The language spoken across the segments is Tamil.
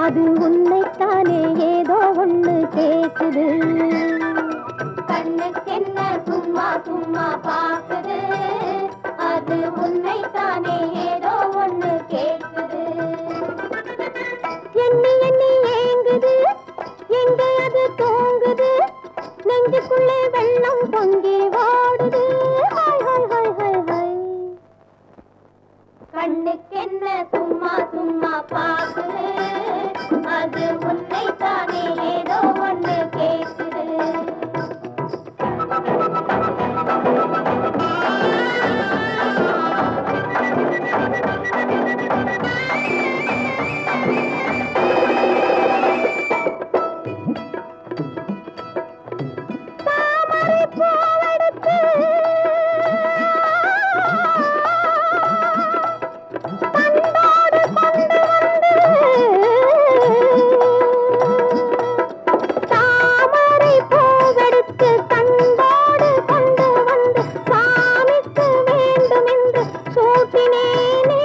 அது உன்னைத்தானே ஏதோ ஒண்ணு கேக்குது. கண்ணுக்கென்ன சும்மா சும்மா பாக்குது, அது உன்னைத்தானே ஏதோ ஒண்ணு கேக்குது. எண்ணி எண்ணி ஏங்குது, எங்க அது தூங்குது, நெஞ்சுக்குள்ளே வெள்ளம் பொங்கி ஓடுது. Hi hi hi hi hi. கண்ணுக்கென்ன சும்மா சும்மா பாக்குது, அது உன்னைத்தானே ஏதோ ஒண்ணு கேக்குது. தாமரை பூவெடுத்து தன்னோடு கொண்டு வந்து, தாமரை பூவெடுத்து தன்னோடு கொண்டு வந்து சாமிக்கு வேண்டும் என்று சூட்டினேனே.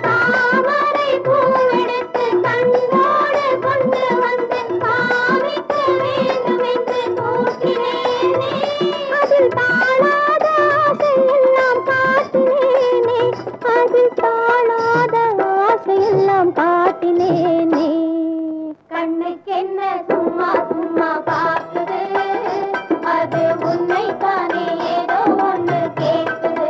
தாமரை பூவெடுத்து தன்னோடு கொண்டு வந்து சாமிக்கு வேண்டும் என்று சூட்டினேனே. அதில் தாழாத ஆசையெல்லாம் காட்டினேனே, அதில் தாழாத ஆசையெல்லாம் காட்டினேனே. கண்ணுக்கென்ன சும்மா சும்மா பார்க்குது, அது உன்னைத்தானே ஏதோ ஒண்ணு கேட்குது.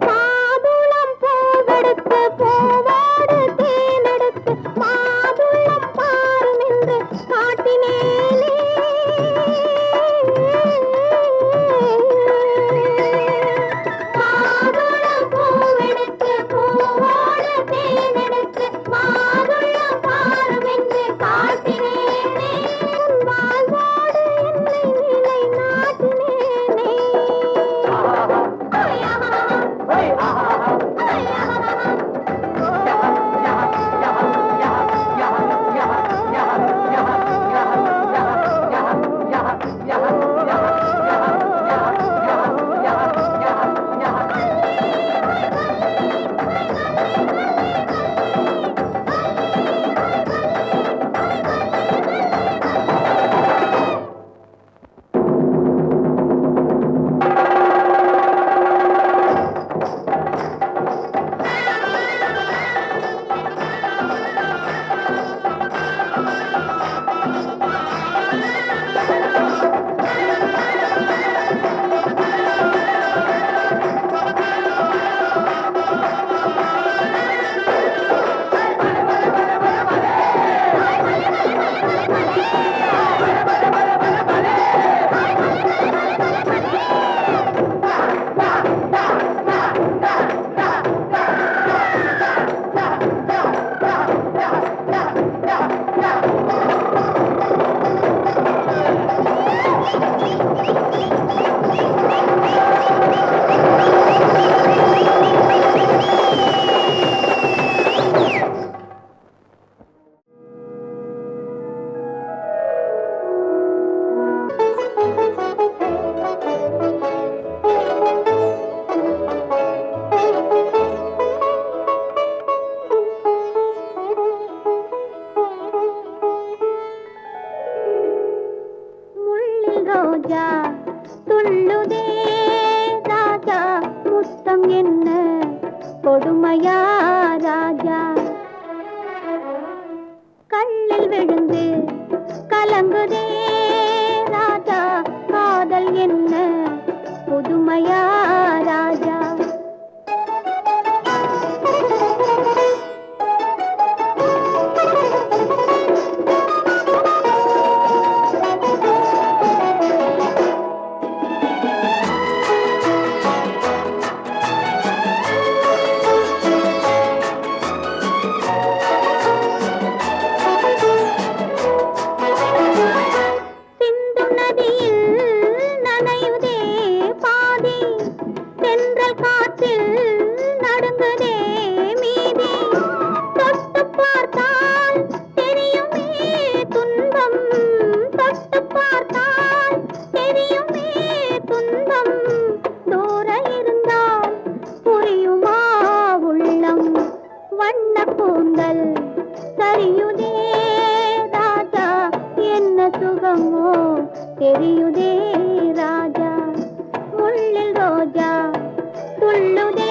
மாதுளம் பூவெடுத்து பூவோடு தேனெடுத்து மாதுளம் பாரும் என்று காட்டினேனே. மாதுளம் பூவெடுத்து பூவோடு தேனெடுத்து மாதுளம் பாரும் என்று காட்டினேனே. உன் வாழ்வோடு என்னை நிலை நாட்டினேனே. ரோஜா துள்ளுதே ராஜா, முத்தம் என்ன கொடுமையா ராஜா. கல்லில் விழுந்து கலங்குதே ராஜா, காதல் என்ன புதுமையா ராஜா. என்னமோ தெரியுதே ராஜா, முள்ளில் ரோஜா துள்ளுதே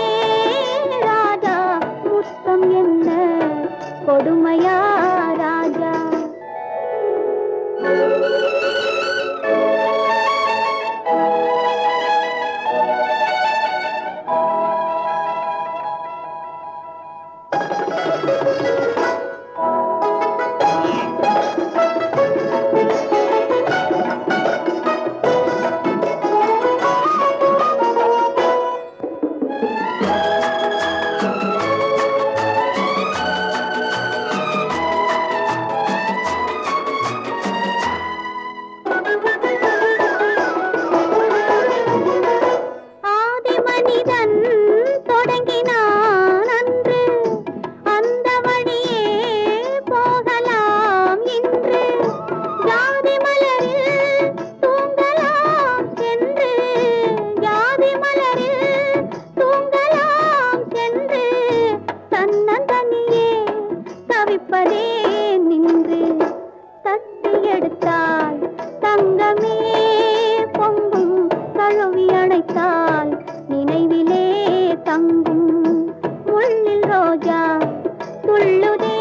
ராஜா, முத்தம் என்ன கொடுமையா ராஜா. நினைவிலே தங்கும் முள்ளில் ரோஜா துள்ளுதே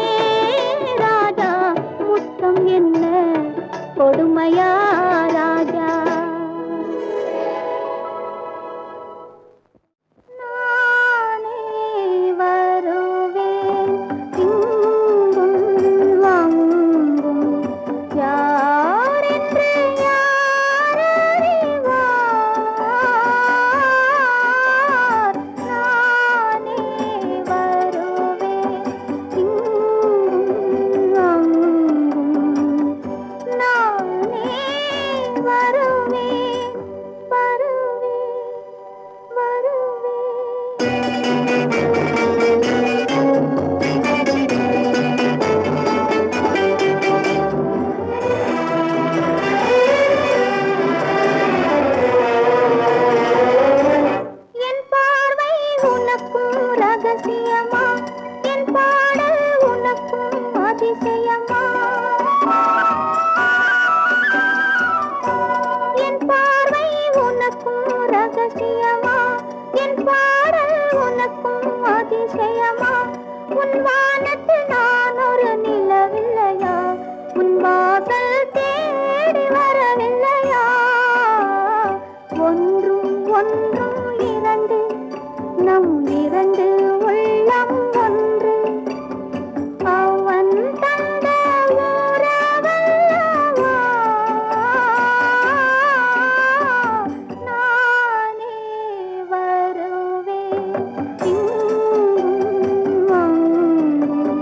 ராஜா, முத்தம் என்ன கொடுமையா ராஜா. நானே வருவேன் இங்கும் அங்கும், யாரென்று ரகசியமா, என் பாடல் உனக்கும் அதிசயமா, என் பார்வை உனக்கும் ரகசியமா, என் பாடல் உனக்கும் அதிசயமா. உன் வானத்தில் நான் ஒரு நிலவில்லையா, உன் வாசல் தேடி வரவில்லையா. ஒன்றும் ஒன்றும் இரண்டு, நம் இரண்டு உள்ளம் ஒன்று, அவன் தந்த உறவல்லவா. நானே வருவேன் இங்கும் அங்கும்,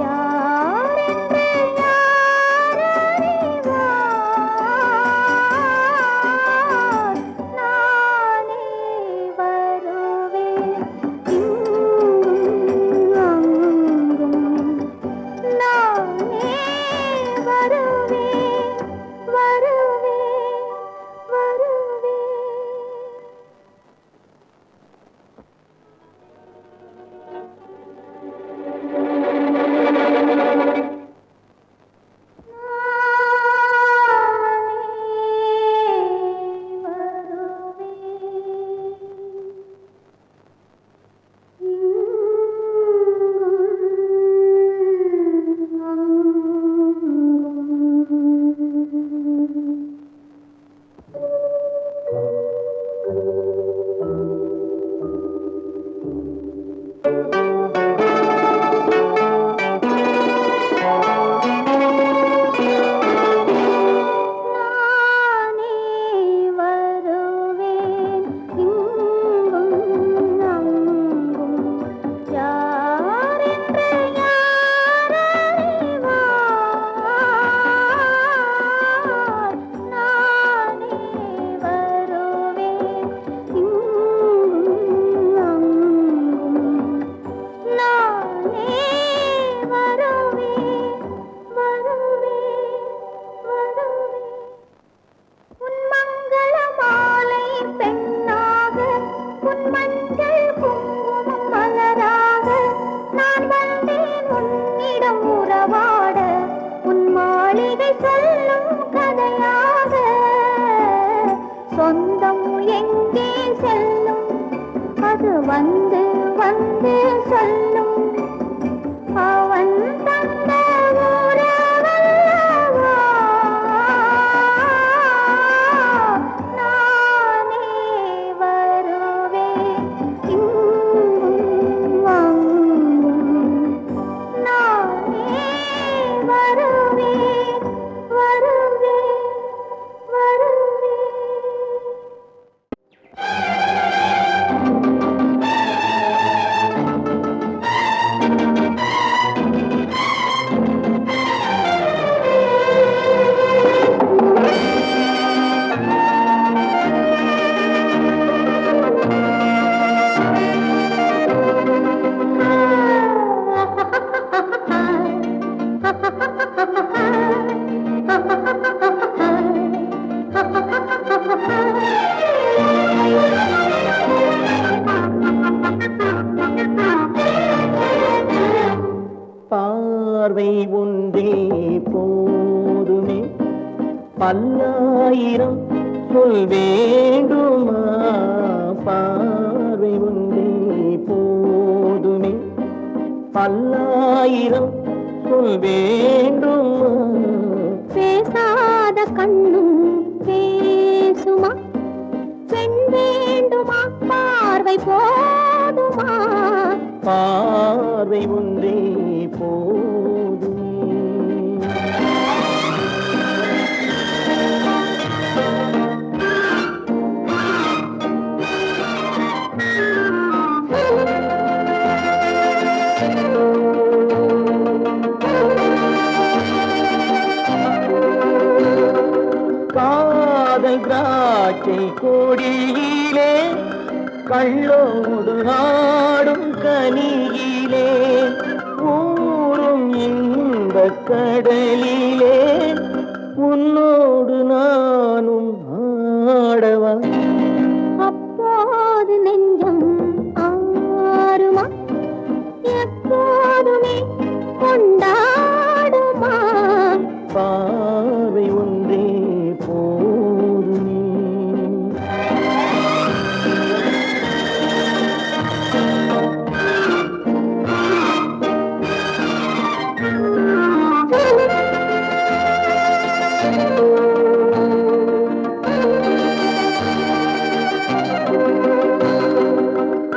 யாரென்று யாரறிவார். நானே வருவேன் இங்கும் அங்கும், நானே வருவேன் வருவேன் வருவேன். சொல்லும் கதை எங்கே செல்லும் அது வந்து வந்து சொல்லும் அவன் தந்த உறவல்லவா நானே வருவேன் இங்கும் அங்கும் நானே வருவேன் வருவேன் வருவேன். பார்வை ஒன்றே போதுமே பல்லாயிரம் சொல் வேண்டுமா பார்வை ஒன்றே போதுமே பல்லாயிரம் சொல் வேண்டுமா பேசாத கண்ணும் பேசுமா பெண் வேண்டுமா பார்வை போதுமா பார்வை ஒன்றே போதுமே காதல் திராட்சை கொடியிலே கள்ளோடு ஆடும் கனியிலே ஊரும் இன்பக் கடலிலே உன்னோடு நானும் ஆடவா அப்போது நெஞ்சம் ஆறுமா எப்போதுமே கொண்டாடுமா பார்வை ஒன்றே போதுமே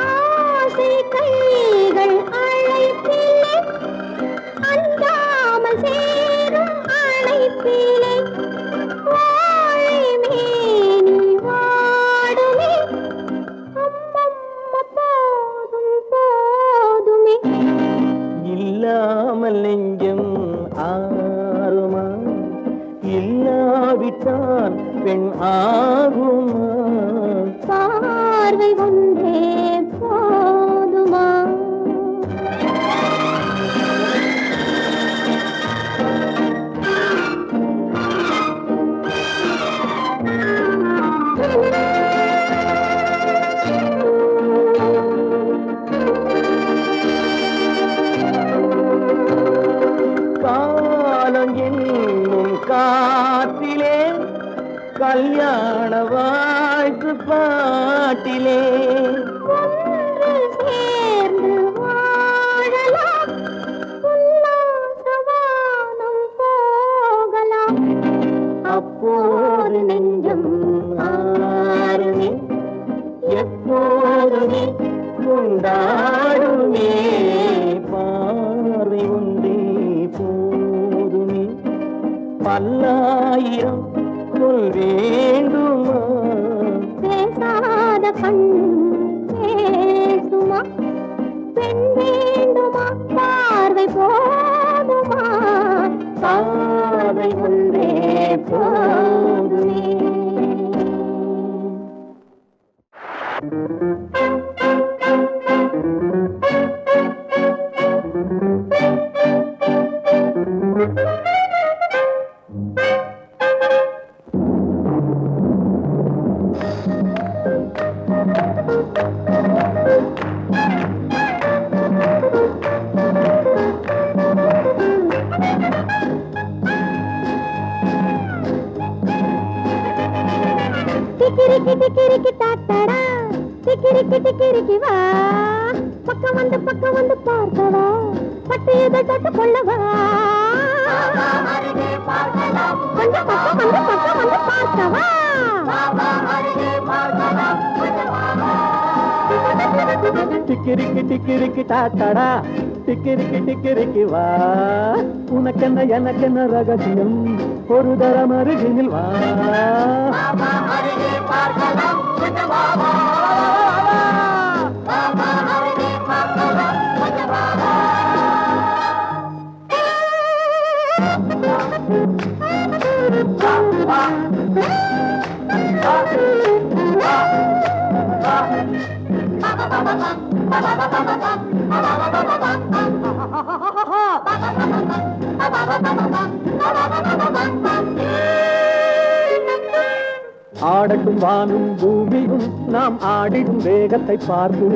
ஆசை கைகள் அழைப்பிலே அந்தாமல் சேரும் அழைப்பிலே வாழை மேனி வாடுமே அம்மம்மா போதும் போதுமே இல்லாமல் நெஞ்சம் ஆறுமா இல்லாவிட்டால் பெண் ஆகுமா பார்வை ஒன்றே போதுமா காலம் என்னும் காற்றிலே கல்யாண வாழ்த்து பாட்டிலே ஒன்று சேர்ந்து வாழலாம் உல்லாசவானம் போகலாம் அப்போது நெஞ்சம் ஆறுமே எப்போதுமே கொண்டாடுமே பார்வை ஒன்றே போதுமே பல்லாயிரம் சொல் வேண்டுமா பேசாத கண்ணும் பேசுமா பெண் வேண்டுமா பார்வை போதுமா பார்வை ஒன்றே போதுமே டிக்கிரிக்கி டிக்கிரிக்கி டாட்டடா டிக்கிரிக்கி டிக்கிரிக்கி வா பக்கம் வந்து பார்த்தவா பட்டு இதை தொட்டு கொள்ளவா கொஞ்சம் பக்கம் வந்து பார்த்தவா டிக்கிரிக்கி டிக்கிரிக்கி டாட்டடா டிக்கிரிக்கி டிக்கிரிக்கி வா உனக்கென்ன எனக்கென்ன ரகசியம் ஒரு தரம் அருகினில் வா ஆடட்டும் வானும் பூமியும் நாம் ஆடிடும் வேகத்தை பார்த்து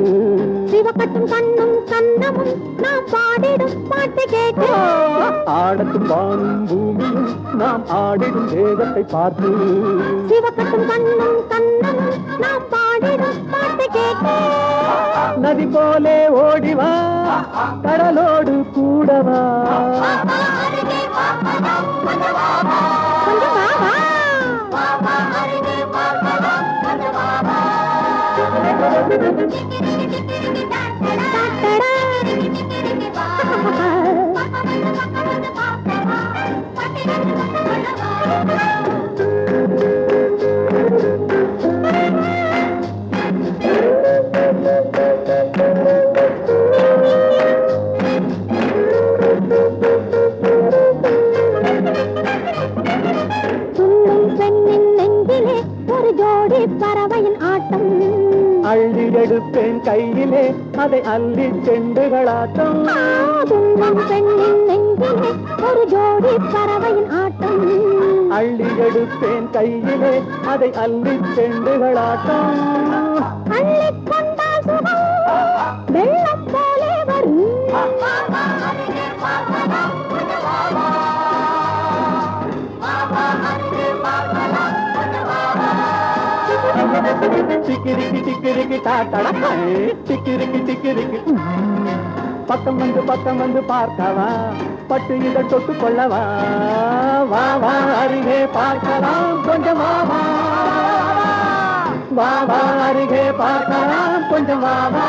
சிவக்கட்டும் கண்ணும் கண்ணமும் நாம் பாடிடும் பாட்டு கேட்டு ஆடட்டும் வானும் பூமியும் நாம் ஆடிடும் வேகத்தை பார்த்து சிவக்கட்டும் கண்ணும் கண்ணமும் நாம் பாடிடும் பாட்டு கேட்டு நதி போலே ஓடிவா கடலோடு கூடவா கொஞ்சம் வா வா பறவையின் ஆட்டம் அள்ளி எடுப்பேன் கையிலே அதை அள்ளி செண்டுகளாட்டம் பெண்ணின் நெஞ்சிலே ஒரு ஜோடி பறவையின் ஆட்டம் அள்ளி எடுப்பேன் கையிலே அதை அள்ளி செண்டுகளாட்டம் அள்ளிக் கொண்டால் சுகம் வெள்ளம் போலே வரும் டிக்கிரிக்கி டிக்கிரிக்கி டாட்டடா டிக்கிரிக்கி டிக்கிரிக்கி பக்கம் வந்து பார்க்கவா பட்டு இதை தொட்டு கொள்ளவா வா வா அருகே பார்க்கலாம் கொஞ்சம் வா வா வா வா அருகே பார்க்கலாம் கொஞ்சம் வா வா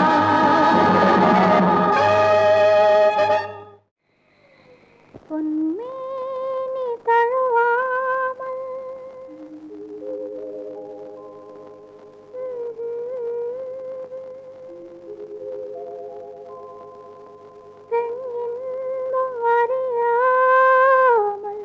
பொன்மேனி தழுவாமல் பெண்ணின்பம் அறியாமல்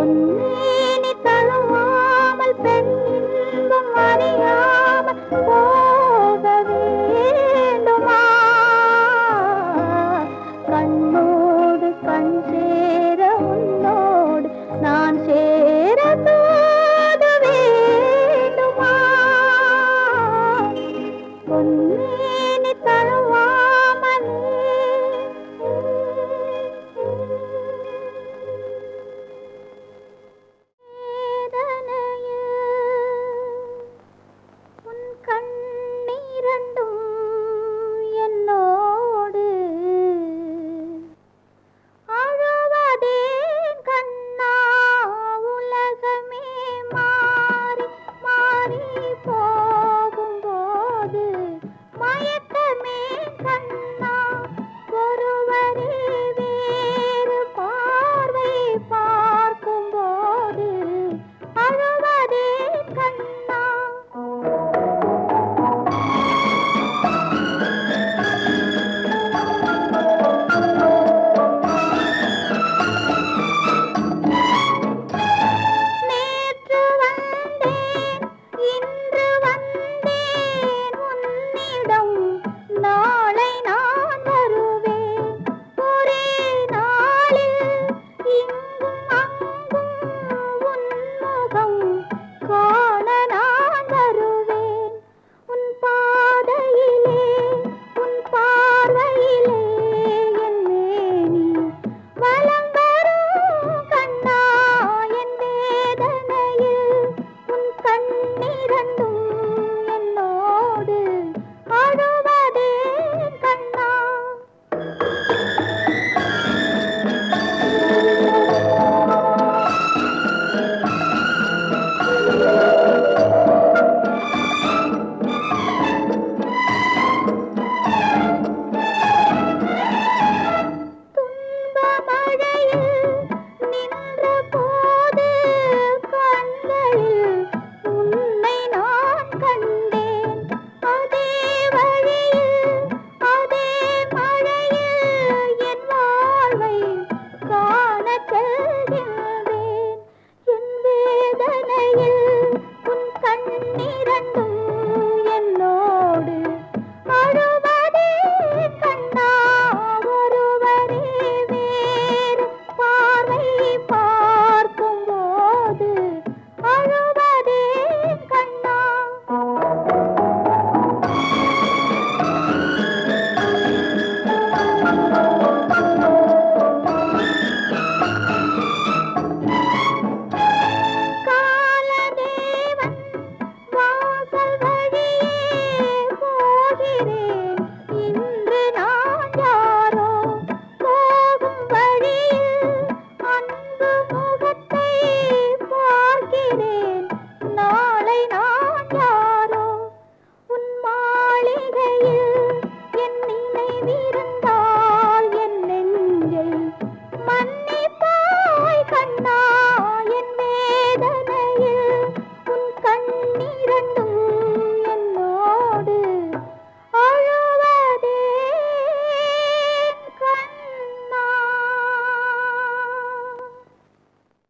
பொண்ணு